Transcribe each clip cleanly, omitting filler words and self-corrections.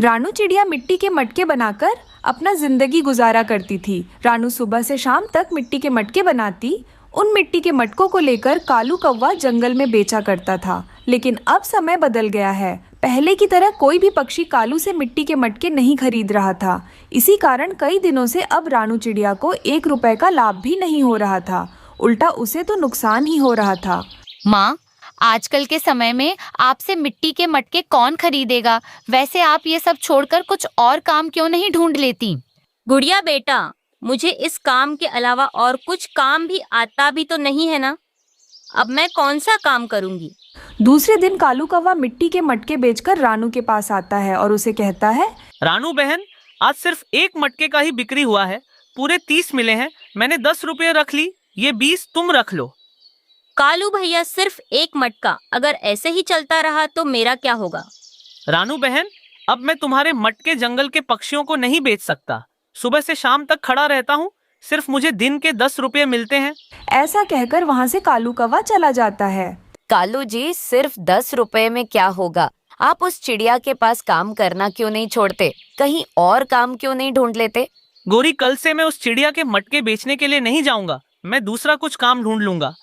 रानू चिड़िया मिट्टी के मटके बनाकर अपना जिंदगी गुजारा करती थी। रानू सुबह से शाम तक मिट्टी के मटके बनाती। उन मिट्टी के मटकों को लेकर कालू कौवा जंगल में बेचा करता था। लेकिन अब समय बदल गया है। पहले की तरह कोई भी पक्षी कालू से मिट्टी के मटके नहीं खरीद रहा था। इसी कारण कई दिनों से अब रानू चिड़िया को 1 रुपए का लाभ भी नहीं हो रहा था। उल्टा उसे तो नुकसान ही हो रहा था। माँ, आजकल के समय में आपसे मिट्टी के मटके कौन खरीदेगा? वैसे आप ये सब छोड़कर कुछ और काम क्यों नहीं ढूंढ लेती? गुड़िया बेटा, मुझे इस काम के अलावा और कुछ काम भी आता भी तो नहीं है ना। अब मैं कौन सा काम करूंगी? दूसरे दिन कालू कौवा मिट्टी के मटके बेचकर रानू के पास आता है और उसे कहता है, रानू बहन, आज सिर्फ 1 मटके का ही बिक्री हुआ है। पूरे 30 मिले हैं। मैंने 10 रुपये रख ली, ये 20 तुम रख लो। कालू भैया, सिर्फ 1 मटका, अगर ऐसे ही चलता रहा तो मेरा क्या होगा? रानू बहन, अब मैं तुम्हारे मटके जंगल के पक्षियों को नहीं बेच सकता। सुबह से शाम तक खड़ा रहता हूँ, सिर्फ मुझे दिन के 10 रुपये मिलते हैं। ऐसा कहकर वहाँ से कालू कौवा चला जाता है। कालू जी, सिर्फ 10 रुपए में क्या होगा? आप उस चिड़िया के पास काम करना क्यों नहीं छोड़ते? कहीं और काम क्यों नहीं ढूंढ लेते? गोरी, कल से मैं उस चिड़िया के मटके बेचने के लिए नहीं जाऊंगा। मैं दूसरा कुछ काम ढूंढ लूंगा।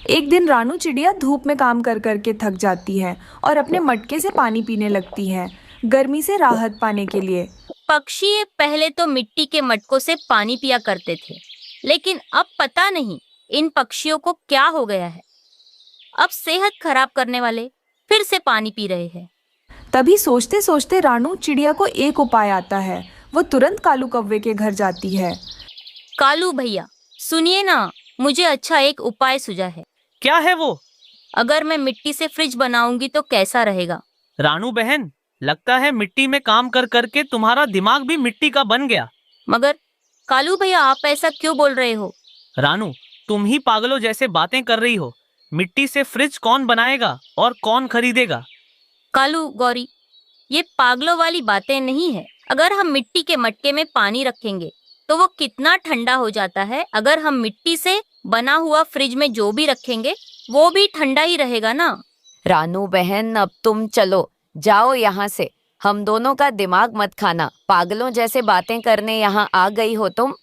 एक दिन रानू चिड़िया धूप में काम कर करके थक जाती है और अपने मटके से पानी पीने लगती है, गर्मी से राहत पाने के लिए। पक्षी पहले तो मिट्टी के मटकों से पानी पिया करते थे, लेकिन अब पता नहीं इन पक्षियों को क्या हो गया है। अब सेहत खराब करने वाले फिर से पानी पी रहे हैं। तभी सोचते सोचते रानू चिड़िया को एक उपाय आता है। वो तुरंत कालू कौवे के घर जाती है। कालू भैया, सुनिए ना, मुझे अच्छा एक उपाय सूझा है। क्या है वो? अगर मैं मिट्टी से फ्रिज बनाऊंगी तो कैसा रहेगा? रानू बहन, लगता है मिट्टी में काम कर करके तुम्हारा दिमाग भी मिट्टी का बन गया। मगर कालू भैया, आप ऐसा क्यों बोल रहे हो? रानू, तुम ही पागलों जैसे बातें कर रही हो। मिट्टी से फ्रिज कौन बनाएगा और कौन खरीदेगा? कालू गौरी, ये पागलों वाली बातें नहीं है। अगर हम मिट्टी के मटके में पानी रखेंगे तो वो कितना ठंडा हो जाता है। अगर हम मिट्टी से बना हुआ फ्रिज में जो भी रखेंगे वो भी ठंडा ही रहेगा ना। रानू बहन, अब तुम चलो, जाओ यहाँ से। हम दोनों का दिमाग मत खाना। पागलों जैसे बातें करने यहाँ आ गई हो तुम।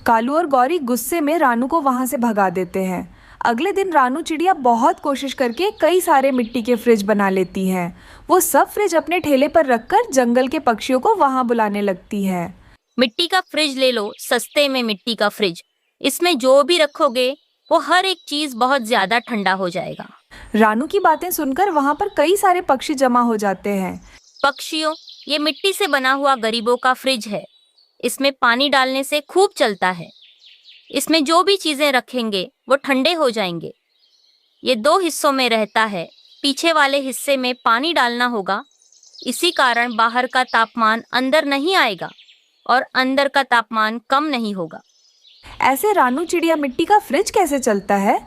कालू और गौरी गुस्से में रानू को वहाँ से भगा देते हैं। अगले दिन रानू चिड़िया बहुत कोशिश करके कई सारे मिट्टी के फ्रिज बना लेती है। वो सब फ्रिज अपने ठेले पर रखकर जंगल के पक्षियों को वहाँ बुलाने लगती है। मिट्टी का फ्रिज ले लो, सस्ते में मिट्टी का फ्रिज। इसमें जो भी रखोगे वो हर एक चीज बहुत ज्यादा ठंडा हो जाएगा। रानू की बातें सुनकर वहाँ पर कई सारे पक्षी जमा हो जाते हैं। पक्षियों, ये मिट्टी से बना हुआ गरीबों का फ्रिज है। इसमें पानी डालने से खूब चलता है। इसमें जो भी चीजें रखेंगे वो ठंडे हो जाएंगे। ये 2 हिस्सों में रहता है। पीछे वाले हिस्से में पानी डालना होगा। इसी कारण बाहर का तापमान अंदर नहीं आएगा और अंदर का तापमान कम नहीं होगा। ऐसे रानू चिड़िया मिट्टी का फ्रिज कैसे चलता है,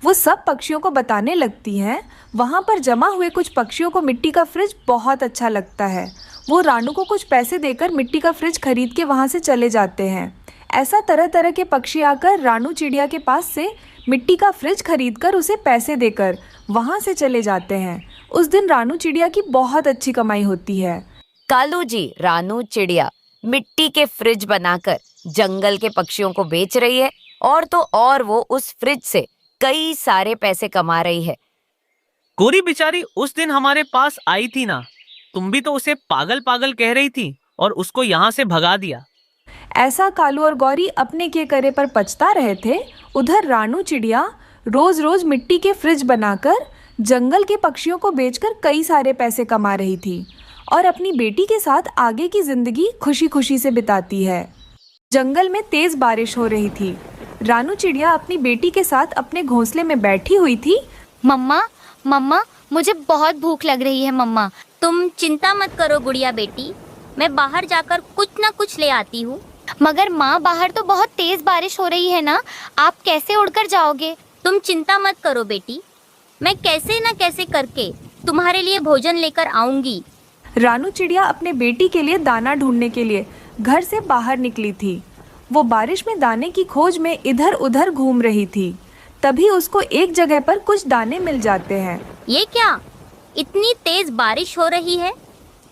वो सब पक्षियों को बताने लगती हैं। वहाँ पर जमा हुए कुछ पक्षियों को मिट्टी का फ्रिज बहुत अच्छा लगता है। वो रानू को कुछ पैसे देकर मिट्टी का फ्रिज खरीद के वहाँ से चले जाते हैं। ऐसा तरह तरह के पक्षी आकर रानू चिड़िया के पास से मिट्टी का फ्रिज खरीदकर उसे पैसे देकर वहाँ से चले जाते हैं। उस दिन रानू चिड़िया की बहुत अच्छी कमाई होती है। कालू जी, रानू चिड़िया मिट्टी के फ्रिज बनाकर जंगल के पक्षियों को बेच रही है और तो और वो उस फ्रिज से कई सारे पैसे कमा रही है। गोरी बेचारी उस दिन हमारे पास आई थी ना, तुम भी तो उसे पागल पागल कह रही थी और उसको यहाँ से भगा दिया। ऐसा कालू और गौरी अपने के करे पर पछता रहे थे। उधर रानू चिड़िया रोज रोज मिट्टी के फ्रिज बनाकर जंगल के पक्षियों को बेचकर कई सारे पैसे कमा रही थी और अपनी बेटी के साथ आगे की जिंदगी खुशी खुशी से बिताती है। जंगल में तेज बारिश हो रही थी। रानू चिड़िया अपनी बेटी के साथ अपने घोंसले में बैठी हुई थी। मम्मा, मम्मा, मुझे बहुत भूख लग रही है मम्मा। तुम चिंता मत करो गुड़िया बेटी, मैं बाहर जाकर कुछ न कुछ ले आती हूँ। मगर माँ, बाहर तो बहुत तेज बारिश हो रही है ना, आप कैसे उड़कर जाओगे? तुम चिंता मत करो बेटी, मैं कैसे न कैसे करके तुम्हारे लिए भोजन लेकर आऊंगी। रानू चिड़िया अपने बेटी के लिए दाना ढूंढने के लिए घर से बाहर निकली थी। वो बारिश में दाने की खोज में इधर उधर घूम रही थी। तभी उसको एक जगह पर कुछ दाने मिल जाते हैं। ये क्या, इतनी तेज बारिश हो रही है,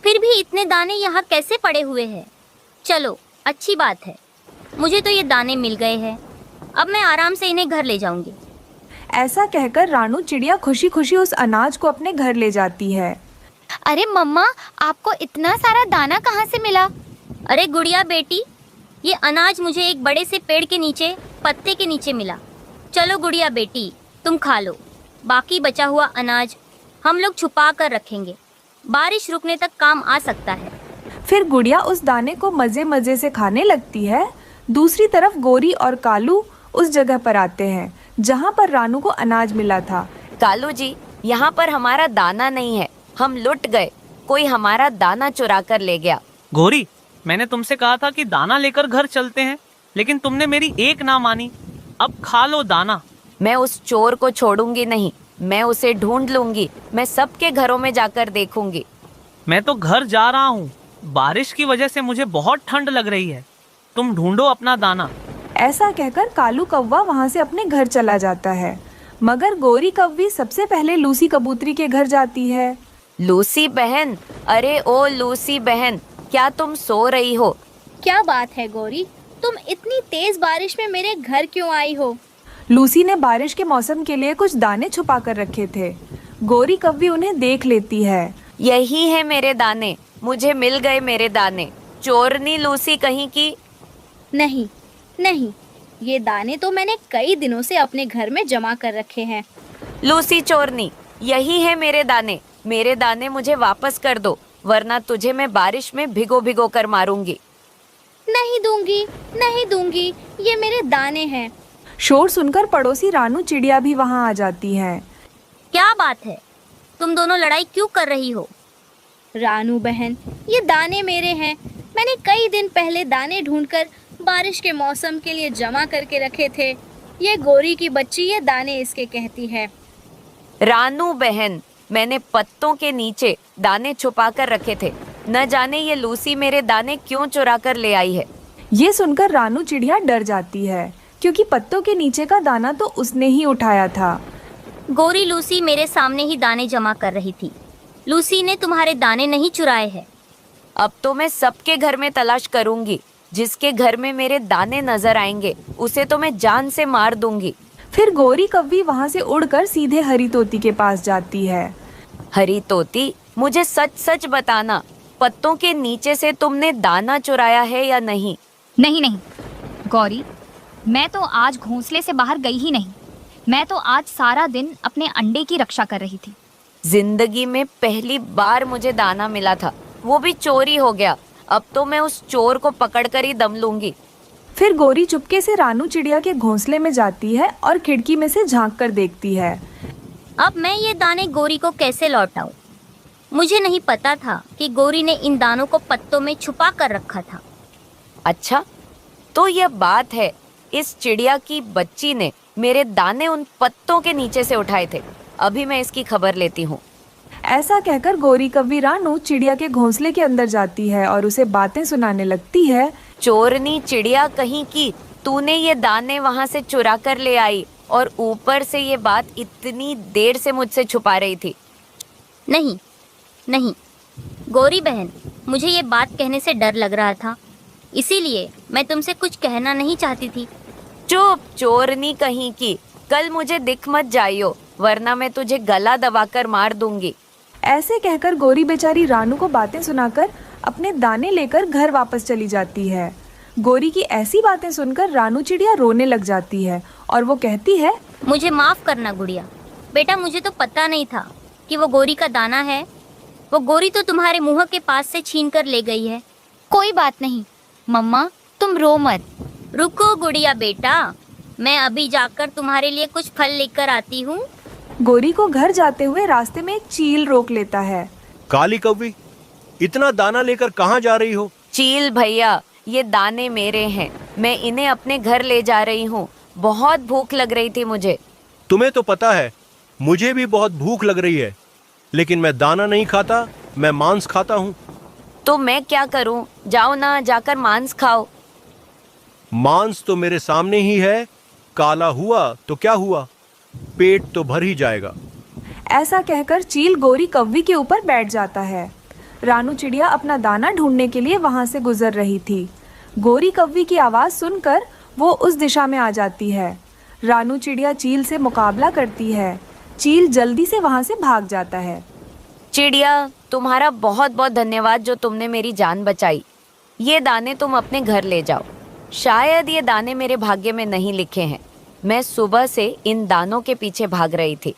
फिर भी इतने दाने यहाँ कैसे पड़े हुए हैं? चलो, अच्छी बात है, मुझे तो ये दाने मिल गए हैं। अब मैं आराम से इन्हें घर ले जाऊंगी। ऐसा कहकर रानू चिड़िया खुशी खुशी उस अनाज को अपने घर ले जाती है। अरे मम्मा, आपको इतना सारा दाना कहाँ से मिला? अरे गुड़िया बेटी, ये अनाज मुझे एक बड़े से पेड़ के नीचे पत्ते के नीचे मिला। चलो गुड़िया बेटी, तुम खा लो। बाकी बचा हुआ अनाज हम लोग छुपा कर रखेंगे, बारिश रुकने तक काम आ सकता है। फिर गुड़िया उस दाने को मजे मजे से खाने लगती है। दूसरी तरफ गोरी और कालू उस जगह पर आते हैं जहाँ पर रानू को अनाज मिला था। कालू जी, यहाँ पर हमारा दाना नहीं है, हम लुट गए, कोई हमारा दाना चुरा कर ले गया। गोरी, मैंने तुमसे कहा था कि दाना लेकर घर चलते हैं, लेकिन तुमने मेरी एक ना मानी। अब खा लो दाना। मैं उस चोर को छोड़ूंगी नहीं, मैं उसे ढूंढ लूंगी, मैं सबके घरों में जाकर देखूंगी। मैं तो घर जा रहा हूँ, बारिश की वजह से मुझे बहुत ठंड लग रही है। तुम ढूंढो अपना दाना। ऐसा कहकर कालू कौवा वहाँ से अपने घर चला जाता है, मगर गोरी कौवी सबसे पहले लूसी कबूतरी के घर जाती है। लूसी बहन, अरे ओ लूसी बहन, क्या तुम सो रही हो? क्या बात है गौरी, तुम इतनी तेज बारिश में मेरे घर क्यों आई हो? लूसी ने बारिश के मौसम के लिए कुछ दाने छुपा कर रखे थे। गोरी कौवी उन्हें देख लेती है। यही है मेरे दाने, मुझे मिल गए मेरे दाने। चोरनी लूसी कहीं की। नहीं नहीं, ये दाने तो मैंने कई दिनों से अपने घर में जमा कर रखे हैं। लूसी चोरनी, यही है मेरे दाने मुझे वापस कर दो, वरना तुझे मैं बारिश में भिगो भिगो कर मारूंगी। नहीं दूंगी, नहीं दूंगी, ये मेरे दाने हैं। शोर सुनकर पड़ोसी रानू चिड़िया भी वहाँ आ जाती है। क्या बात है, तुम दोनों लड़ाई क्यों कर रही हो? रानू बहन, ये दाने मेरे हैं। मैंने कई दिन पहले दाने ढूंढकर बारिश के मौसम के लिए जमा करके रखे थे। ये गोरी की बच्ची ये दाने इसके कहती है। रानू बहन, मैंने पत्तों के नीचे दाने छुपा कर रखे थे, न जाने ये लूसी मेरे दाने क्यों चुरा कर ले आई है। ये सुनकर रानू चिड़िया डर जाती है, क्योंकि पत्तों के नीचे का दाना तो उसने ही उठाया था। गोरी लूसी मेरे सामने ही दाने जमा कर रही थी। लूसी ने तुम्हारे दाने नहीं चुराए हैं। अब तो मैं सबके घर में तलाश करूंगी, जिसके घर में मेरे दाने नजर आएंगे उसे तो मैं जान से मार दूंगी। फिर गोरी कौवी वहाँ से उड़कर सीधे हरी तोती के पास जाती है। हरी तोती, मुझे सच सच बताना, पत्तों के नीचे से तुमने दाना चुराया है या नहीं? नहीं नहीं गौरी, मैं तो आज घोंसले से बाहर गई ही नहीं। मैं तो आज सारा दिन अपने अंडे की रक्षा कर रही थी। जिंदगी में पहली बार मुझे दाना मिला था, वो भी चोरी हो गया। अब तो मैं उस चोर को पकड़कर ही दम लूंगी। फिर गोरी चुपके से रानू चिड़िया के घोंसले में जाती है और खिड़की में से झांक कर देखती है। अब मैं ये दाने गोरी को कैसे लौटाऊं? मुझे नहीं पता था कि गोरी ने इन दानों को पत्तों में छुपा कर रखा था। अच्छा, तो यह बात है, इस चिड़िया की बच्ची ने मेरे दाने उन पत्तों के नीचे से उठाए थे। अभी मैं इसकी खबर लेती हूँ। ऐसा कहकर गोरी कौवी रानू चिड़िया के घोंसले के अंदर जाती है और उसे बातें सुनाने लगती है। चोरनी चिड़िया कहीं की, तूने ये दाने वहाँ से चुरा कर ले आई और ऊपर से ये बात इतनी देर से मुझसे छुपा रही थी। नहीं नहीं गोरी बहन, मुझे ये बात कहने से डर लग रहा था, इसीलिए मैं तुमसे कुछ कहना नहीं चाहती थी। चुप चोरनी कहीं की, कल मुझे दिख मत जाइयो, वरना मैं तुझे गला दबाकर मार दूंगी। ऐसे कहकर गोरी बेचारी रानू को बातें सुनाकर अपने दाने लेकर घर वापस चली जाती है। गोरी की ऐसी बातें सुनकर रानू चिड़िया रोने लग जाती है और वो कहती है, मुझे माफ करना गुड़िया बेटा, मुझे तो पता नहीं था कि वो गोरी का दाना है। वो गोरी तो तुम्हारे मुंह के पास से छीन कर ले गई है। कोई बात नहीं मम्मा, तुम रो मत। रुको गुड़िया बेटा, मैं अभी जाकर तुम्हारे लिए कुछ फल लेकर आती हूँ। गोरी को घर जाते हुए रास्ते में एक चील रोक लेता है। काली कौवी, इतना दाना लेकर कहाँ जा रही हो? चील भैया, ये दाने मेरे हैं, मैं इन्हें अपने घर ले जा रही हूँ। बहुत भूख लग रही थी मुझे। तुम्हें तो पता है मुझे भी बहुत भूख लग रही है, लेकिन मैं दाना नहीं खाता, मैं मांस खाता हूँ। तो मैं क्या करूँ? जाओ ना, जाकर मांस खाओ। मांस तो मेरे सामने ही है, काला हुआ तो क्या हुआ, पेट तो भर ही जाएगा। ऐसा कहकर चील गोरी कौवी के ऊपर बैठ जाता है। रानू चिड़िया अपना दाना ढूंढने के लिए वहां से गुजर रही थी। गोरी कौवी की आवाज़ सुनकर वो उस दिशा में आ जाती है। रानू चिड़िया चील से मुकाबला करती है। चील जल्दी से वहां से भाग जाता है। चिड़िया, तुम्हारा बहुत बहुत धन्यवाद जो तुमने मेरी जान बचाई। ये दाने तुम अपने घर ले जाओ। शायद ये दाने मेरे भाग्य में नहीं लिखे हैं। मैं सुबह से इन दानों के पीछे भाग रही थी।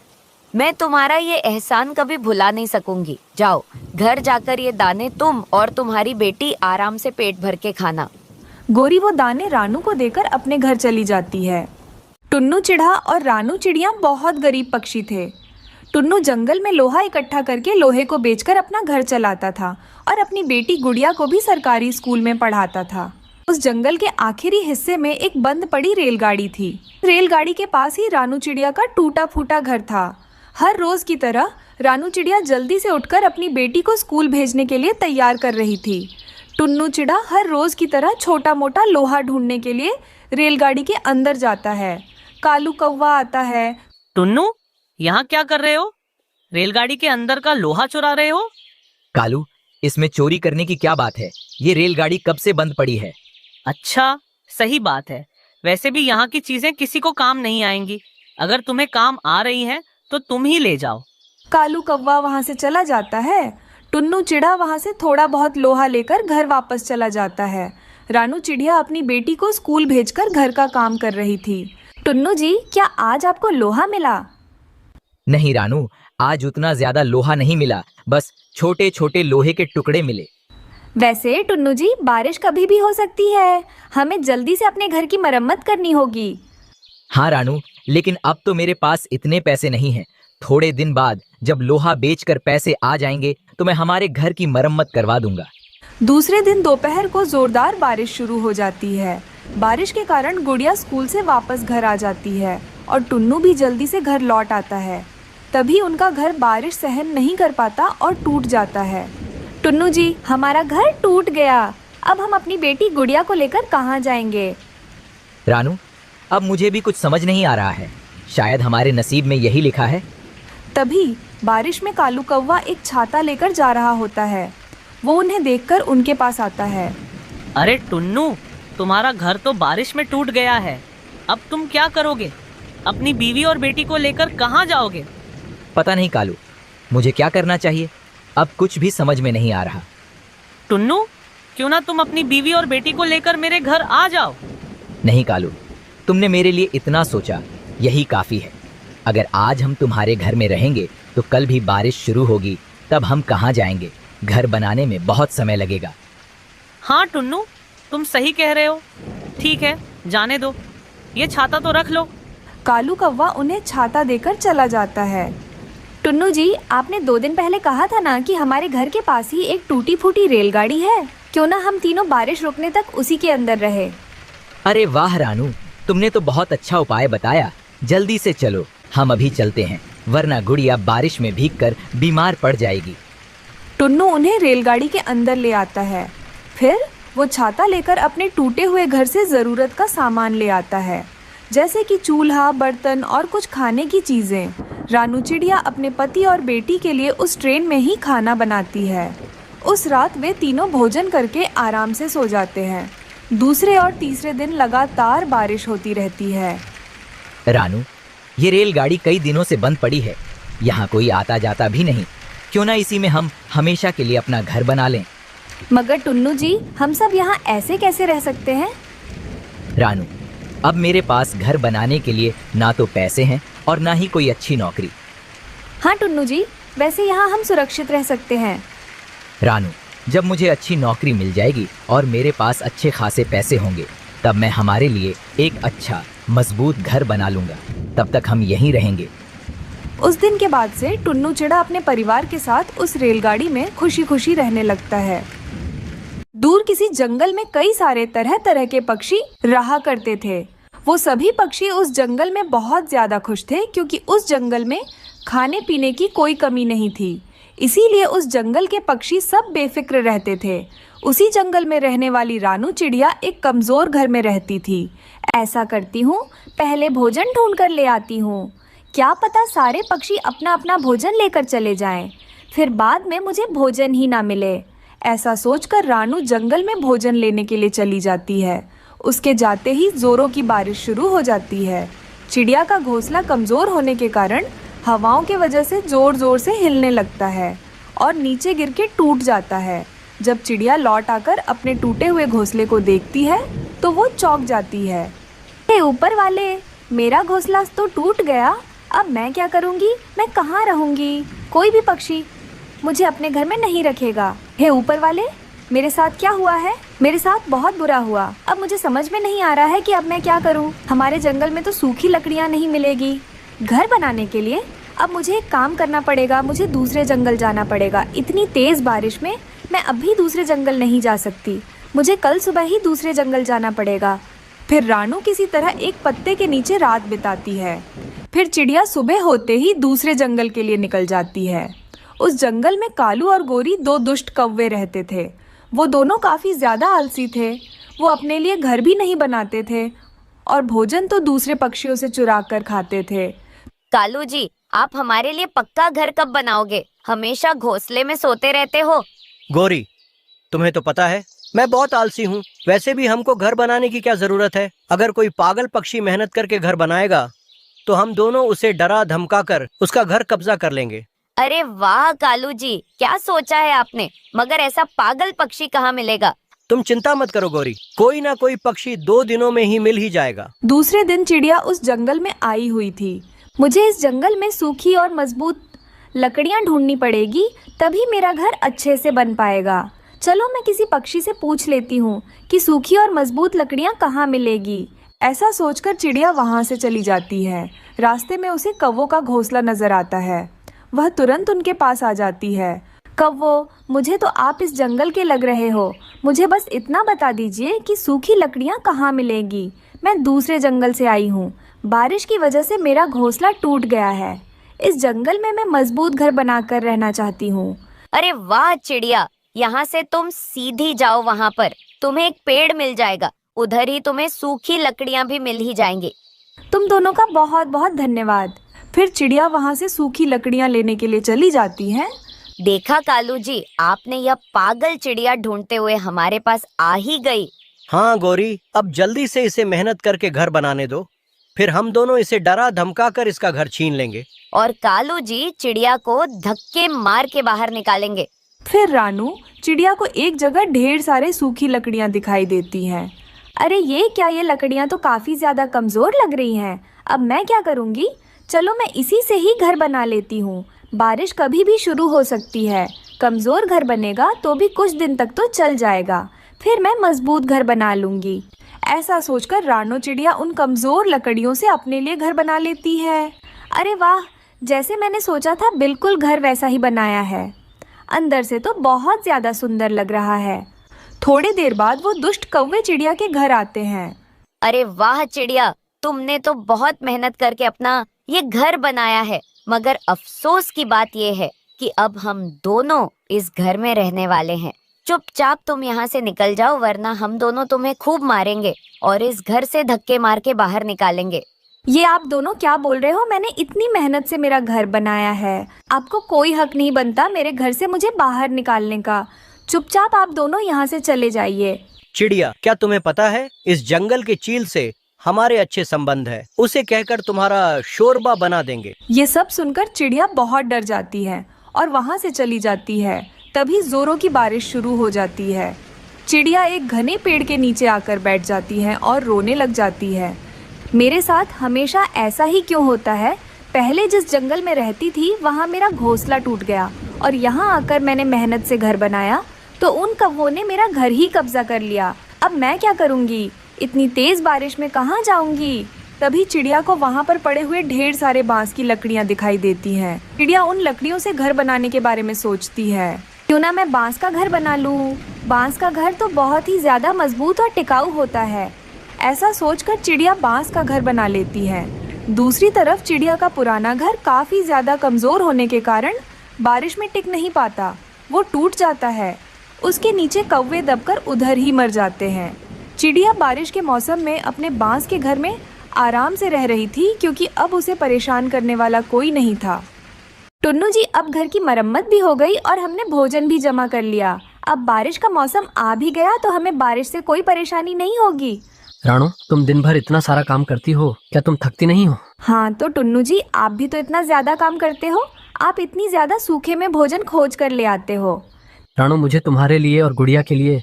मैं तुम्हारा ये एहसान कभी भुला नहीं सकूंगी। जाओ, घर जाकर ये दाने तुम और तुम्हारी बेटी आराम से पेट भर के खाना। गोरी वो दाने रानू को देकर अपने घर चली जाती है। टुन्नू चिढ़ा और रानू चिड़िया बहुत गरीब पक्षी थे। टुन्नू जंगल में लोहा इकट्ठा करके लोहे को बेचकर अपना घर चलाता था और अपनी बेटी गुड़िया को भी सरकारी स्कूल में पढ़ाता था। उस जंगल के आखिरी हिस्से में एक बंद पड़ी रेलगाड़ी थी। रेलगाड़ी के पास ही रानू चिड़िया का टूटा फूटा घर था। हर रोज की तरह रानू चिड़िया जल्दी से उठकर अपनी बेटी को स्कूल भेजने के लिए तैयार कर रही थी। टुन्नू चिड़ा हर रोज की तरह छोटा मोटा लोहा ढूंढने के लिए रेलगाड़ी के अंदर जाता है। कालू कौवा आता है। टुन्नू, यहाँ क्या कर रहे हो? रेलगाड़ी के अंदर का लोहा चुरा रहे हो? कालू, इसमें चोरी करने की क्या बात है? ये रेलगाड़ी कब से बंद पड़ी है? अच्छा, सही बात है। वैसे भी यहाँ की चीजें किसी को काम नहीं आएंगी। अगर तुम्हें काम आ रही हैं तो तुम ही ले जाओ। कालू कौवा वहां से चला जाता है। टुन्नू चिड़ा वहां से थोड़ा बहुत लोहा लेकर घर वापस चला जाता है। रानू चिड़िया अपनी बेटी को स्कूल भेजकर घर का काम कर रही थी। टुन्नू जी, क्या आज आपको लोहा मिला? नहीं रानू, आज उतना ज्यादा लोहा नहीं मिला। बस छोटे छोटे लोहे के टुकड़े मिले। वैसे टुन्नू जी, बारिश कभी भी हो सकती है। हमें जल्दी से अपने घर की मरम्मत करनी होगी। हाँ रानू, लेकिन अब तो मेरे पास इतने पैसे नहीं हैं। थोड़े दिन बाद जब लोहा बेचकर पैसे आ जाएंगे तो मैं हमारे घर की मरम्मत करवा दूंगा। दूसरे दिन दोपहर को जोरदार बारिश शुरू हो जाती है। बारिश के कारण गुड़िया स्कूल से वापस घर आ जाती है और टुन्नू भी जल्दी से घर लौट आता है। तभी उनका घर बारिश सहन नहीं कर पाता और टूट जाता है। टुन्नू जी, हमारा घर टूट गया। अब हम अपनी बेटी गुड़िया को लेकर कहाँ जाएंगे? रानू, अब मुझे भी कुछ समझ नहीं आ रहा है। शायद हमारे नसीब में यही लिखा है। तभी बारिश में कालू कौवा एक छाता लेकर जा रहा होता है। वो उन्हें देखकर उनके पास आता है। अरे टुन्नू, तुम्हारा घर तो बारिश में टूट गया है। अब तुम क्या करोगे? अपनी बीवी और बेटी को लेकर कहाँ जाओगे? पता नहीं कालू, मुझे क्या करना चाहिए। अब कुछ भी समझ में नहीं आ रहा। टुन्नू, क्यों ना तुम अपनी बीवी और बेटी को लेकर मेरे घर आ जाओ। नहीं कालू, तुमने मेरे लिए इतना सोचा, यही काफी है। अगर आज हम तुम्हारे घर में रहेंगे तो कल भी बारिश शुरू होगी, तब हम कहाँ जाएंगे? घर बनाने में बहुत समय लगेगा। हाँ टुन्नू, तुम सही कह रहे हो। ठीक है, जाने दो। ये छाता तो रख लो। कालू कौवा उन्हें छाता देकर चला जाता है। टुन्नू जी, आपने 2 दिन पहले कहा था ना कि हमारे घर के पास ही एक टूटी फूटी रेलगाड़ी है। क्यों ना हम तीनों बारिश रुकने तक उसी के अंदर रहे। अरे वाह रानू, तुमने तो बहुत अच्छा उपाय बताया। जल्दी से चलो, हम अभी चलते हैं, वरना गुड़िया बारिश में भीगकर बीमार पड़ जाएगी। टुन्नू उन्हें रेलगाड़ी के अंदर ले आता है। फिर वो छाता लेकर अपने टूटे हुए घर से ज़रूरत का सामान ले आता है, जैसे कि चूल्हा, बर्तन और कुछ खाने की चीज़ें। रानू चिड़िया अपने पति और बेटी के लिए उस ट्रेन में ही खाना बनाती है। उस रात वे तीनों भोजन करके आराम से सो जाते हैं। दूसरे और तीसरे दिन लगातार बारिश होती रहती है। रानू, ये रेलगाड़ी कई दिनों से बंद पड़ी है। यहाँ कोई आता जाता भी नहीं। क्यों ना इसी में हम हमेशा के लिए अपना घर बना लें। मगर टुन्नू जी, हम सब यहाँ ऐसे कैसे रह सकते हैं? रानू, अब मेरे पास घर बनाने के लिए ना तो पैसे हैं और ना ही कोई अच्छी नौकरी। हाँ टुन्नू जी, वैसे यहाँ हम सुरक्षित रह सकते हैं। रानू, जब मुझे अच्छी नौकरी मिल जाएगी और मेरे पास अच्छे खासे पैसे होंगे, तब मैं हमारे लिए एक अच्छा मजबूत घर बना लूंगा। तब तक हम यहीं रहेंगे। उस दिन के बाद से टुन्नू चिड़ा अपने परिवार के साथ उस रेलगाड़ी में खुशी खुशी रहने लगता है। दूर किसी जंगल में कई सारे तरह तरह के पक्षी रहा करते थे। वो सभी पक्षी उस जंगल में बहुत ज्यादा खुश थे, क्योंकि उस जंगल में खाने पीने की कोई कमी नहीं थी। इसीलिए उस जंगल के पक्षी सब बेफिक्र रहते थे। उसी जंगल में रहने वाली रानू चिड़िया एक कमजोर घर में रहती थी। ऐसा करती हूँ, पहले भोजन ढूंढ कर ले आती हूँ। क्या पता सारे पक्षी अपना अपना भोजन लेकर चले जाएं। फिर बाद में मुझे भोजन ही ना मिले। ऐसा सोचकर रानू जंगल में भोजन लेने के लिए चली जाती है। उसके जाते ही जोरों की बारिश शुरू हो जाती है। चिड़िया का घोंसला कमज़ोर होने के कारण हवाओं के वजह से ज़ोर ज़ोर से हिलने लगता है और नीचे गिर के टूट जाता है। जब चिड़िया लौट आकर अपने टूटे हुए घोंसले को देखती है तो वो चौंक जाती है। हे ऊपर वाले, मेरा घोंसला तो टूट गया, अब मैं क्या करूँगी? मैं कहाँ रहूँगी? कोई भी पक्षी मुझे अपने घर में नहीं रखेगा। हे ऊपर वाले, मेरे साथ क्या हुआ है? मेरे साथ बहुत बुरा हुआ। अब मुझे समझ में नहीं आ रहा है कि अब मैं क्या करूं। हमारे जंगल में तो सूखी लकड़ियां नहीं मिलेगी घर बनाने के लिए। अब मुझे एक काम करना पड़ेगा, मुझे दूसरे जंगल जाना पड़ेगा। इतनी तेज़ बारिश में मैं अभी दूसरे जंगल नहीं जा सकती। मुझे कल सुबह ही दूसरे जंगल जाना पड़ेगा। फिर रानू किसी तरह एक पत्ते के नीचे रात बिताती है। फिर चिड़िया सुबह होते ही दूसरे जंगल के लिए निकल जाती है। उस जंगल में कालू और गोरी दो दुष्ट कौवे रहते थे। वो दोनों काफ़ी ज़्यादा आलसी थे। वो अपने लिए घर भी नहीं बनाते थे और भोजन तो दूसरे पक्षियों से चुरा कर खाते थे। कालू जी, आप हमारे लिए पक्का घर कब बनाओगे? हमेशा घोंसले में सोते रहते हो। गौरी, तुम्हें तो पता है मैं बहुत आलसी हूँ। वैसे भी हमको घर बनाने की क्या जरूरत है? अगर कोई पागल पक्षी मेहनत करके घर बनाएगा तो हम दोनों उसे डरा धमका कर उसका घर कब्जा कर लेंगे। अरे वाह कालू जी, क्या सोचा है आपने? मगर ऐसा पागल पक्षी कहाँ मिलेगा? तुम चिंता मत करो गौरी, कोई ना कोई पक्षी 2 दिनों में ही मिल ही जाएगा। दूसरे दिन चिड़िया उस जंगल में आई हुई थी। मुझे इस जंगल में सूखी और मजबूत लकड़ियाँ ढूंढनी पड़ेगी, तभी मेरा घर अच्छे से बन पाएगा। चलो मैं किसी पक्षी से पूछ लेती हूँ कि सूखी और मजबूत लकड़ियाँ कहाँ मिलेगी। ऐसा सोचकर चिड़िया वहाँ से चली जाती है। रास्ते में उसे कौवों का घोंसला नजर आता है। वह तुरंत उनके पास आ जाती है। कौवो, मुझे तो आप इस जंगल के लग रहे हो। मुझे बस इतना बता दीजिए कि सूखी लकड़ियाँ कहाँ मिलेगी। मैं दूसरे जंगल से आई हूँ। बारिश की वजह से मेरा घोंसला टूट गया है। इस जंगल में मैं मजबूत घर बनाकर रहना चाहती हूँ। अरे वाह चिड़िया, यहाँ से तुम सीधी जाओ, वहाँ पर तुम्हें एक पेड़ मिल जाएगा। उधर ही तुम्हें सूखी लकड़ियाँ भी मिल ही जाएंगी। तुम दोनों का बहुत बहुत धन्यवाद। फिर चिड़िया वहाँ से सूखी लकड़ियाँ लेने के लिए चली जाती है। देखा कालू जी, आपने यह पागल चिड़िया ढूंढते हुए हमारे पास आ ही गई। हाँ गौरी, अब जल्दी से इसे मेहनत करके घर बनाने दो, फिर हम दोनों इसे डरा धमका कर इसका घर छीन लेंगे। और कालू जी चिड़िया को धक्के मार के बाहर निकालेंगे। फिर रानू चिड़िया को एक जगह ढेर सारे सूखी लकड़ियाँ दिखाई देती हैं। अरे ये क्या, ये लकड़ियाँ तो काफ़ी ज़्यादा कमज़ोर लग रही हैं। अब मैं क्या करूँगी? चलो मैं इसी से ही घर बना लेती हूँ। बारिश कभी भी शुरू हो सकती है। कमज़ोर घर बनेगा तो भी कुछ दिन तक तो चल जाएगा। फिर मैं मजबूत घर बना लूँगी। ऐसा सोचकर रानू चिड़िया उन कमज़ोर लकड़ियों से अपने लिए घर बना लेती है। अरे वाह, जैसे मैंने सोचा था बिल्कुल घर वैसा ही बनाया है। अंदर से तो बहुत ज़्यादा सुंदर लग रहा है। थोड़ी देर बाद वो दुष्ट कौवे चिड़िया के घर आते हैं। अरे वाह चिड़िया, तुमने तो बहुत मेहनत करके अपना ये घर बनाया है। मगर अफसोस की बात ये है कि अब हम दोनों इस घर में रहने वाले हैं। चुपचाप तुम यहाँ से निकल जाओ, वरना हम दोनों तुम्हें खूब मारेंगे और इस घर से धक्के मार के बाहर निकालेंगे। ये आप दोनों क्या बोल रहे हो? मैंने इतनी मेहनत से मेरा घर बनाया है। आपको कोई हक नहीं बनता मेरे घर से मुझे बाहर निकालने का। चुपचाप आप दोनों यहाँ से चले जाइए। चिड़िया, क्या तुम्हें पता है इस जंगल के चील से हमारे अच्छे संबंध है, उसे कहकर तुम्हारा शोरबा बना देंगे। ये सब सुनकर चिड़िया बहुत डर जाती है और वहाँ से चली जाती है। तभी जोरों की बारिश शुरू हो जाती है। चिड़िया एक घने पेड़ के नीचे आकर बैठ जाती है और रोने लग जाती है। मेरे साथ हमेशा ऐसा ही क्यों होता है? पहले जिस जंगल में रहती थी वहाँ मेरा घोंसला टूट गया और यहाँ आकर मैंने मेहनत से घर बनाया तो उन कौवों ने मेरा घर ही कब्जा कर लिया। अब मैं क्या करूँगी? इतनी तेज़ बारिश में कहाँ जाऊँगी? तभी चिड़िया को वहाँ पर पड़े हुए ढेर सारे बांस की लकड़ियाँ दिखाई देती हैं। चिड़िया उन लकड़ियों से घर बनाने के बारे में सोचती है। क्यों ना मैं बांस का घर बना लूँ? बांस का घर तो बहुत ही ज़्यादा मजबूत और टिकाऊ होता है। ऐसा सोचकर चिड़िया बांस का घर बना लेती है। दूसरी तरफ चिड़िया का पुराना घर काफ़ी ज़्यादा कमज़ोर होने के कारण बारिश में टिक नहीं पाता। वो टूट जाता है। उसके नीचे कौवे दबकर उधर ही मर जाते हैं। चिड़िया बारिश के मौसम में अपने बांस के घर में आराम से रह रही थी क्योंकि अब उसे परेशान करने वाला कोई नहीं था। टुन्नू जी, अब घर की मरम्मत भी हो गई और हमने भोजन भी जमा कर लिया। अब बारिश का मौसम आ भी गया तो हमें बारिश से कोई परेशानी नहीं होगी। रानू, तुम दिन भर इतना सारा काम करती हो, क्या तुम थकती नहीं हो? हाँ तो टुन्नू जी, आप भी तो इतना ज्यादा काम करते हो। आप इतनी ज्यादा सूखे में भोजन खोज कर ले आते हो। रानू, मुझे तुम्हारे लिए और गुड़िया के लिए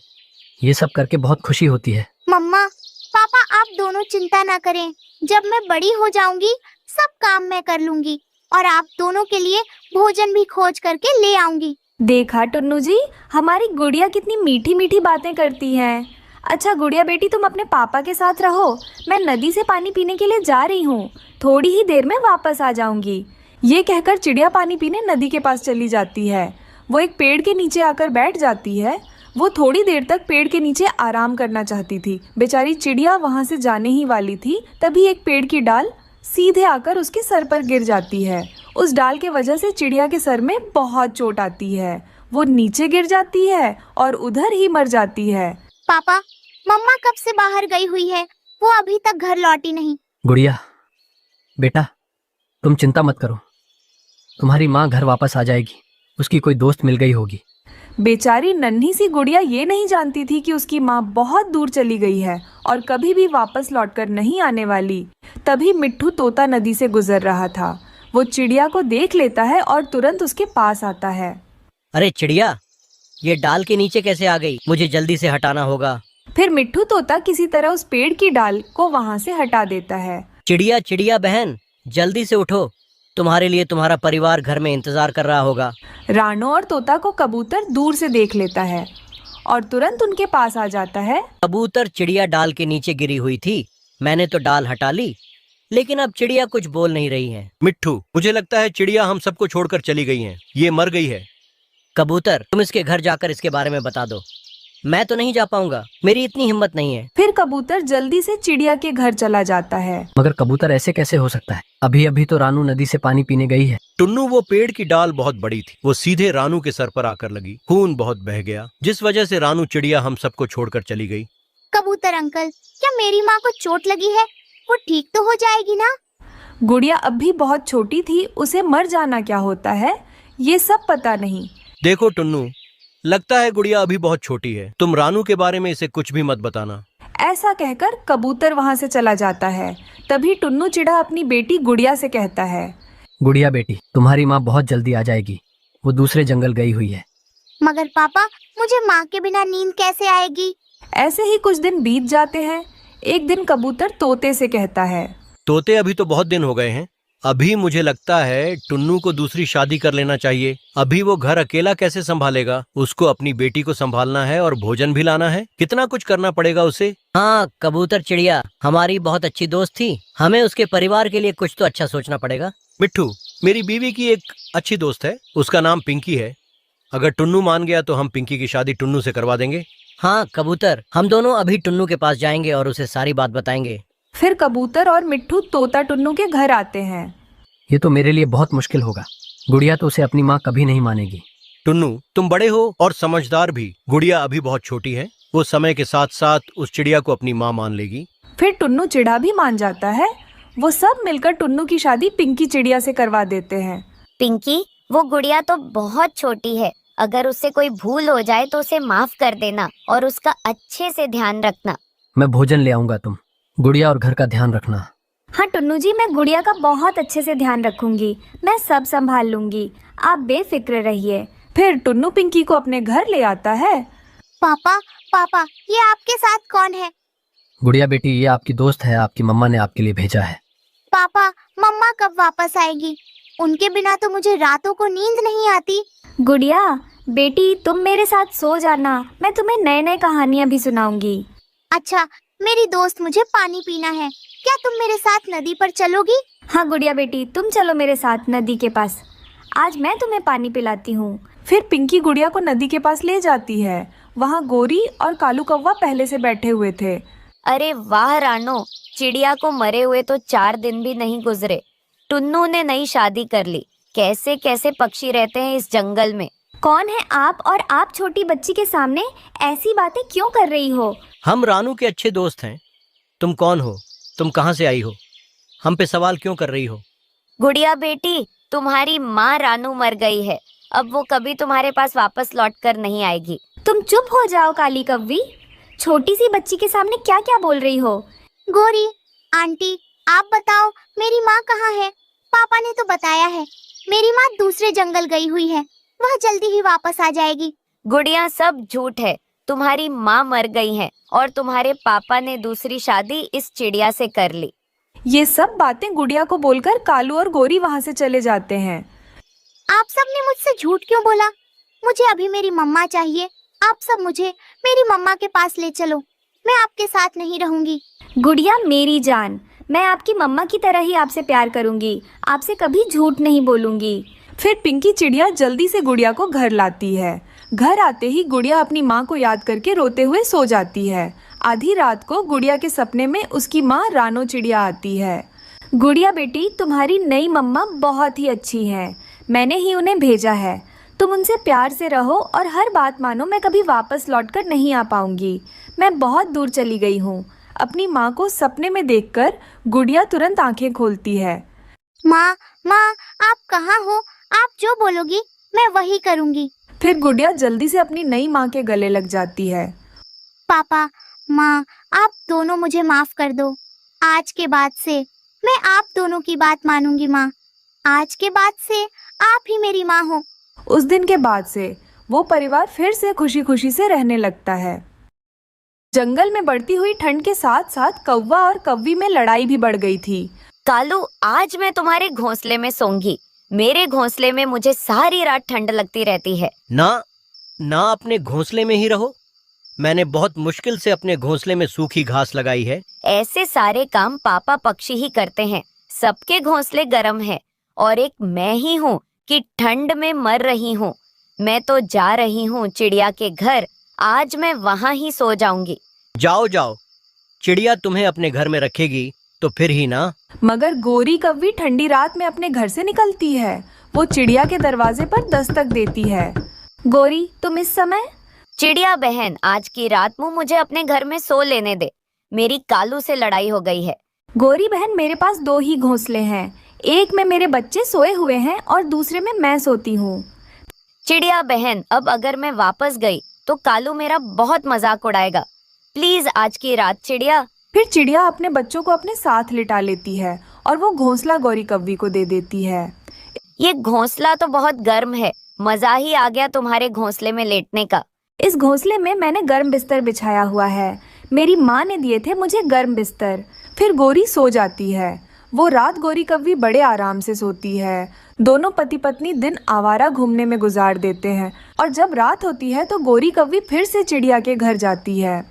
ये सब करके बहुत खुशी होती है। मम्मा पापा, आप दोनों चिंता ना करें। जब मैं बड़ी हो जाऊंगी सब काम मैं कर लूंगी और आप दोनों के लिए भोजन भी खोज करके ले आऊंगी। देखा टुन्नू जी, हमारी गुड़िया कितनी मीठी मीठी बातें करती है। अच्छा गुड़िया बेटी, तुम अपने पापा के साथ रहो। मैं नदी से पानी पीने के लिए जा रही हूँ, थोड़ी ही देर में वापस आ जाऊंगी। ये कहकर चिड़िया पानी पीने नदी के पास चली जाती है। वो एक पेड़ के नीचे आकर बैठ जाती है। वो थोड़ी देर तक पेड़ के नीचे आराम करना चाहती थी। बेचारी चिड़िया वहाँ से जाने ही वाली थी, तभी एक पेड़ की डाल सीधे आकर उसके सर पर गिर जाती है। उस डाल के वजह से चिड़िया के सर में बहुत चोट आती है। वो नीचे गिर जाती है और उधर ही मर जाती है। पापा, मम्मा कब से बाहर गई हुई है, वो अभी तक घर लौटी नहीं। गुड़िया बेटा, तुम चिंता मत करो, तुम्हारी माँ घर वापस आ जाएगी। उसकी कोई दोस्त मिल गई होगी। बेचारी नन्ही सी गुड़िया ये नहीं जानती थी कि उसकी माँ बहुत दूर चली गई है और कभी भी वापस लौटकर नहीं आने वाली। तभी मिट्ठू तोता नदी से गुजर रहा था। वो चिड़िया को देख लेता है और तुरंत उसके पास आता है। अरे चिड़िया, ये डाल के नीचे कैसे आ गई? मुझे जल्दी से हटाना होगा। फिर मिट्ठू तोता किसी तरह उस पेड़ की डाल को वहाँ से हटा देता है। चिड़िया चिड़िया बहन, जल्दी से उठो, तुम्हारे लिए तुम्हारा परिवार घर में इंतजार कर रहा होगा। रानू और तोता को कबूतर दूर से देख लेता है और तुरंत उनके पास आ जाता है। कबूतर, चिड़िया डाल के नीचे गिरी हुई थी, मैंने तो डाल हटा ली, लेकिन अब चिड़िया कुछ बोल नहीं रही है। मिट्ठू, मुझे लगता है चिड़िया हम सबको छोड़कर चली गई है। ये मर गई है। कबूतर, तुम इसके घर जाकर इसके बारे में बता दो। मैं तो नहीं जा पाऊंगा, मेरी इतनी हिम्मत नहीं है। फिर कबूतर जल्दी से चिड़िया के घर चला जाता है। मगर कबूतर, ऐसे कैसे हो सकता है? अभी अभी तो रानू नदी से पानी पीने गई है। टुन्नू, वो पेड़ की डाल बहुत बड़ी थी, वो सीधे रानू के सर पर आकर लगी। खून बहुत बह गया, जिस वजह से रानू चिड़िया हम सबको छोड़कर चली गई। कबूतर अंकल, क्या मेरी माँ को चोट लगी है? वो ठीक तो हो जाएगी ना? गुड़िया अब भी बहुत छोटी थी, उसे मर जाना क्या होता है ये सब पता नहीं। देखो टुन्नू, लगता है गुड़िया अभी बहुत छोटी है। तुम रानू के बारे में इसे कुछ भी मत बताना। ऐसा कहकर कबूतर वहाँ से चला जाता है। तभी टुन्नू चिड़ा अपनी बेटी गुड़िया से कहता है, गुड़िया बेटी, तुम्हारी माँ बहुत जल्दी आ जाएगी, वो दूसरे जंगल गई हुई है। मगर पापा, मुझे माँ के बिना नींद कैसे आएगी? ऐसे ही कुछ दिन बीत जाते हैं। एक दिन कबूतर तोते से कहता है, तोते, अभी तो बहुत दिन हो गए हैं। अभी मुझे लगता है टुन्नू को दूसरी शादी कर लेना चाहिए। अभी वो घर अकेला कैसे संभालेगा? उसको अपनी बेटी को संभालना है और भोजन भी लाना है। कितना कुछ करना पड़ेगा उसे। हाँ कबूतर चिड़िया हमारी बहुत अच्छी दोस्त थी, हमें उसके परिवार के लिए कुछ तो अच्छा सोचना पड़ेगा। मिट्ठू, मेरी बीवी की एक अच्छी दोस्त है, उसका नाम पिंकी है। अगर टुन्नू मान गया तो हम पिंकी की शादी टुन्नू से करवा देंगे। हाँ कबूतर, हम दोनों अभी टुन्नू के पास जाएंगे और उसे सारी बात बताएंगे। फिर कबूतर और मिट्ठू तोता टुन्नू के घर आते हैं। ये तो मेरे लिए बहुत मुश्किल होगा, गुड़िया तो उसे अपनी माँ कभी नहीं मानेगी। टुन्नू, तुम बड़े हो और समझदार भी। गुड़िया अभी बहुत छोटी है, वो समय के साथ साथ उस चिड़िया को अपनी माँ मान लेगी। फिर टुन्नू चिड़ा भी मान जाता है। वो सब मिलकर टुन्नू की शादी पिंकी चिड़िया से करवा देते हैं। पिंकी, वो गुड़िया तो बहुत छोटी है, अगर उससे कोई भूल हो जाए तो उसे माफ कर देना और उसका अच्छे से ध्यान रखना। मैं भोजन ले आऊंगा, तुम गुड़िया और घर का ध्यान रखना। हाँ टुन्नू जी, मैं गुड़िया का बहुत अच्छे से ध्यान रखूंगी, मैं सब संभाल लूंगी, आप बेफिक्र रहिए। फिर टुन्नू पिंकी को अपने घर ले आता है। पापा, पापा, ये आपके साथ कौन है? गुड़िया बेटी, ये आपकी दोस्त है, आपकी मम्मा ने आपके लिए भेजा है। पापा, मम्मा कब वापस आएगी? उनके बिना तो मुझे रातों को नींद नहीं आती। गुड़िया बेटी, तुम मेरे साथ सो जाना, मैं तुम्हें नए नए कहानियाँ भी सुनाऊंगी। अच्छा, मेरी दोस्त, मुझे पानी पीना है, क्या तुम मेरे साथ नदी पर चलोगी? हाँ गुड़िया बेटी, तुम चलो मेरे साथ नदी के पास, आज मैं तुम्हें पानी पिलाती हूँ। फिर पिंकी गुड़िया को नदी के पास ले जाती है। वहाँ गोरी और कालू कौवा पहले से बैठे हुए थे। अरे वाह रानो, चिड़िया को मरे हुए तो 4 दिन भी नहीं गुजरे, टुन्नू ने नई शादी कर ली। कैसे कैसे पक्षी रहते हैं इस जंगल में। कौन है आप, और आप छोटी बच्ची के सामने ऐसी बातें क्यों कर रही हो? हम रानू के अच्छे दोस्त हैं। तुम कौन हो? तुम कहाँ से आई हो? हम पे सवाल क्यों कर रही हो? गुड़िया बेटी, तुम्हारी माँ रानू मर गई है। अब वो कभी तुम्हारे पास वापस लौट कर नहीं आएगी। तुम चुप हो जाओ काली कव्वी, छोटी सी बच्ची के सामने क्या क्या बोल रही हो। गौरी आंटी, आप बताओ मेरी माँ कहाँ है? पापा ने तो बताया है मेरी माँ दूसरे जंगल गई हुई है, वह जल्दी ही वापस आ जाएगी। गुड़िया, सब झूठ है। तुम्हारी माँ मर गई है और तुम्हारे पापा ने दूसरी शादी इस चिड़िया से कर ली। ये सब बातें गुड़िया को बोलकर कालू और गोरी वहाँ से चले जाते हैं। आप सब ने मुझसे झूठ क्यों बोला? मुझे अभी मेरी मम्मा चाहिए। आप सब मुझे मेरी मम्मा के पास ले चलो, मैं आपके साथ नहीं रहूंगी। गुड़िया मेरी जान, मैं आपकी मम्मा की तरह ही आपसे प्यार करूंगी, आपसे कभी झूठ नहीं बोलूंगी। फिर पिंकी चिड़िया जल्दी से गुड़िया को घर लाती है। घर आते ही गुड़िया अपनी माँ को याद करके रोते हुए सो जाती है। आधी रात को गुड़िया के सपने में उसकी माँ रानो चिड़िया आती है। गुड़िया बेटी, तुम्हारी नई मम्मा बहुत ही अच्छी हैं, मैंने ही उन्हें भेजा है। तुम उनसे प्यार से रहो और हर बात मानो। मैं कभी वापस लौटकर नहीं आ पाऊंगी, मैं बहुत दूर चली गई हूँ। अपनी माँ को सपने में देखकर गुड़िया तुरंत आंखें खोलती है। माँ, माँ, आप कहाँ हो? आप जो बोलोगी मैं वही करूँगी। फिर गुड़िया जल्दी से अपनी नई माँ के गले लग जाती है। पापा, माँ, आप दोनों मुझे माफ कर दो। आज के बाद से मैं आप दोनों की बात मानूंगी। माँ, आज के बाद से आप ही मेरी माँ हो। उस दिन के बाद से वो परिवार फिर से खुशी खुशी से रहने लगता है। जंगल में बढ़ती हुई ठंड के साथ साथ कौवा और कव्वी में लड़ाई भी बढ़ गई थी। कालू, आज मैं तुम्हारे घोंसले में सोऊंगी। मेरे घोंसले में मुझे सारी रात ठंड लगती रहती है। ना ना, अपने घोंसले में ही रहो। मैंने बहुत मुश्किल से अपने घोंसले में सूखी घास लगाई है। ऐसे सारे काम पापा पक्षी ही करते हैं। सबके घोंसले गर्म हैं और एक मैं ही हूँ कि ठंड में मर रही हूँ। मैं तो जा रही हूँ चिड़िया के घर। आज मैं वहाँ ही सो जाऊंगी। जाओ जाओ, चिड़िया तुम्हें अपने घर में रखेगी तो फिर ही ना। मगर गोरी कव्वी ठंडी रात में अपने घर से निकलती है। वो चिड़िया के दरवाजे पर दस्तक देती है। गोरी, तुम इस समय? चिड़िया बहन, आज की रात मुझे अपने घर में सो लेने दे। मेरी कालू से लड़ाई हो गई है। गोरी बहन, मेरे पास 2 ही घोंसले हैं, एक में मेरे बच्चे सोए हुए हैं और दूसरे में मैं सोती हूँ। चिड़िया बहन, अब अगर मैं वापस गई तो कालू मेरा बहुत मजाक उड़ाएगा। प्लीज आज की रात चिड़िया। फिर चिड़िया अपने बच्चों को अपने साथ लिटा लेती है और वो घोंसला गौरी कव्वी को दे देती है। ये घोंसला तो बहुत गर्म है, मजा ही आ गया तुम्हारे घोंसले में लेटने का। इस घोंसले में मैंने गर्म बिस्तर बिछाया हुआ है, मेरी माँ ने दिए थे मुझे गर्म बिस्तर। फिर गोरी सो जाती है। वो रात गोरी कव्वी बड़े आराम से सोती है। दोनों पति पत्नी दिन आवारा घूमने में गुजार देते हैं और जब रात होती है तो गोरी कव्वी फिर से चिड़िया के घर जाती है।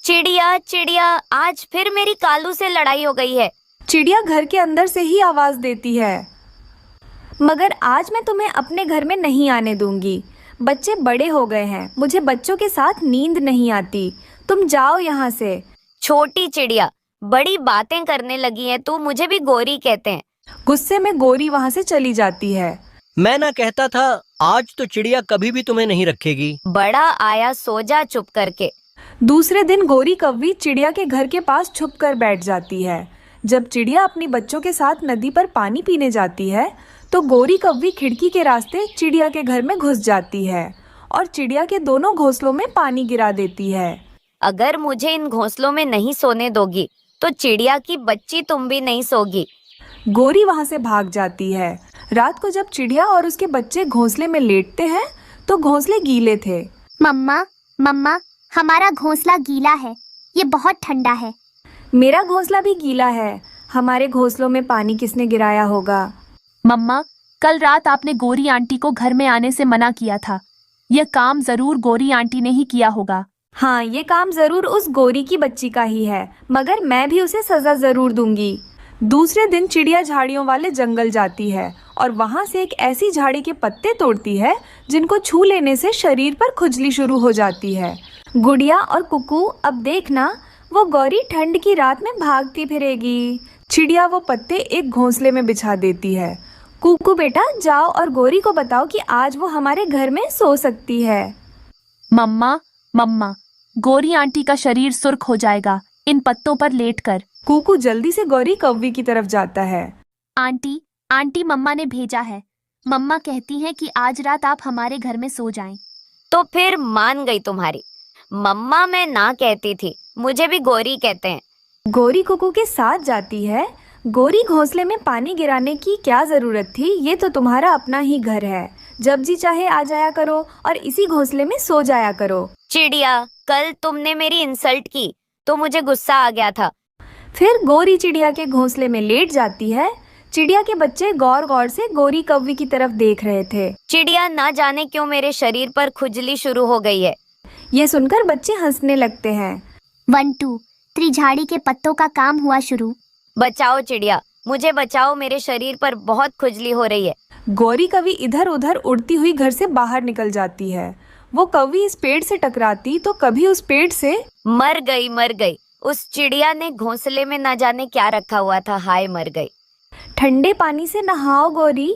चिड़िया चिड़िया, आज फिर मेरी कालू से लड़ाई हो गई है। चिड़िया घर के अंदर से ही आवाज देती है। मगर आज मैं तुम्हें अपने घर में नहीं आने दूंगी। बच्चे बड़े हो गए हैं, मुझे बच्चों के साथ नींद नहीं आती। तुम जाओ यहाँ से। छोटी चिड़िया, बड़ी बातें करने लगी है तू, मुझे भी गोरी कहते हैं। गुस्से में गोरी वहाँ से चली जाती है। मैं ना कहता था आज तो चिड़िया कभी भी तुम्हें नहीं रखेगी। बड़ा आया, सो जा चुप करके। दूसरे दिन गोरी कव्वी चिड़िया के घर के पास छुप कर बैठ जाती है। जब चिड़िया अपनी बच्चों के साथ नदी पर पानी पीने जाती है तो गोरी कव्वी खिड़की के रास्ते चिड़िया के घर में घुस जाती है और चिड़िया के दोनों घोंसलों में पानी गिरा देती है। अगर मुझे इन घोंसलों में नहीं सोने दोगी तो चिड़िया की बच्ची तुम भी नहीं सोगी। गोरी वहाँ से भाग जाती है। रात को जब चिड़िया और उसके बच्चे घोंसले में लेटते हैं तो घोंसले गीले थे। मम्मा, मम्मा, हमारा घोंसला गीला है, ये बहुत ठंडा है। मेरा घोंसला भी गीला है, हमारे घोंसलों में पानी किसने गिराया होगा? मम्मा, कल रात आपने गोरी आंटी को घर में आने से मना किया था। यह काम जरूर गोरी आंटी ने ही किया होगा। हाँ, ये काम जरूर उस गोरी की बच्ची का ही है, मगर मैं भी उसे सजा जरूर दूंगी। दूसरे दिन चिड़िया झाड़ियों वाले जंगल जाती है और वहाँ से एक ऐसी झाड़ी के पत्ते तोड़ती है जिनको छू लेने से शरीर पर खुजली शुरू हो जाती है। गुड़िया और कुकू, अब देखना वो गौरी ठंड की रात में भागती फिरेगी। चिड़िया वो पत्ते एक घोंसले में बिछा देती है। कुकू बेटा, जाओ और गोरी को बताओ कि आज वो हमारे घर में सो सकती है। मम्मा, मम्मा, गोरी आंटी का शरीर सुर्ख हो जाएगा इन पत्तों पर लेटकर। कुकू जल्दी से गौरी कव्वी की तरफ जाता है। आंटी, आंटी मम्मा ने भेजा है। मम्मा कहती हैं कि आज रात आप हमारे घर में सो जाएं। तो फिर मान गई तुम्हारी। मम्मा मैं ना कहती थी, मुझे भी गौरी कहते हैं। गोरी कुकू के साथ जाती है। गोरी घोंसले में पानी गिराने की क्या जरूरत थी? ये तो तुम्हारा अपना ही घर है। जब जी चाहे आ जाया करो और इसी घोंसले में सो जाया करो। चिड़िया, कल तुमने मेरी इंसल्ट की तो मुझे गुस्सा आ गया था। फिर गोरी चिड़िया के घोंसले में लेट जाती है। चिड़िया के बच्चे गौर गौर से गोरी कौवी की तरफ देख रहे थे। चिड़िया, ना जाने क्यों मेरे शरीर पर खुजली शुरू हो गई है। ये सुनकर बच्चे हंसने लगते हैं। 1 2 त्रिझाड़ी के पत्तों का काम हुआ शुरू। बचाओ चिड़िया, मुझे बचाओ, मेरे शरीर पर बहुत खुजली हो रही है। गौरी कौवी इधर उधर उड़ती हुई घर से बाहर निकल जाती है। वो कौवी इस पेड़ से टकराती तो कभी उस पेड़ से मर गई। उस चिड़िया ने घोंसले में ना जाने क्या रखा हुआ था। हाय, मर गई। ठंडे पानी से नहाओ गोरी,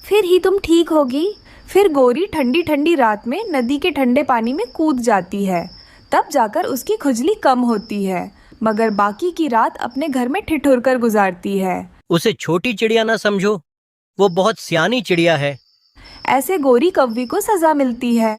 फिर ही तुम ठीक होगी। फिर गौरी ठंडी ठंडी रात में नदी के ठंडे पानी में कूद जाती है। तब जाकर उसकी खुजली कम होती है, मगर बाकी की रात अपने घर में ठिठुर कर गुजारती है। उसे छोटी चिड़िया ना समझो, वो बहुत सियानी चिड़िया है। ऐसे गौरी कौवी को सजा मिलती है।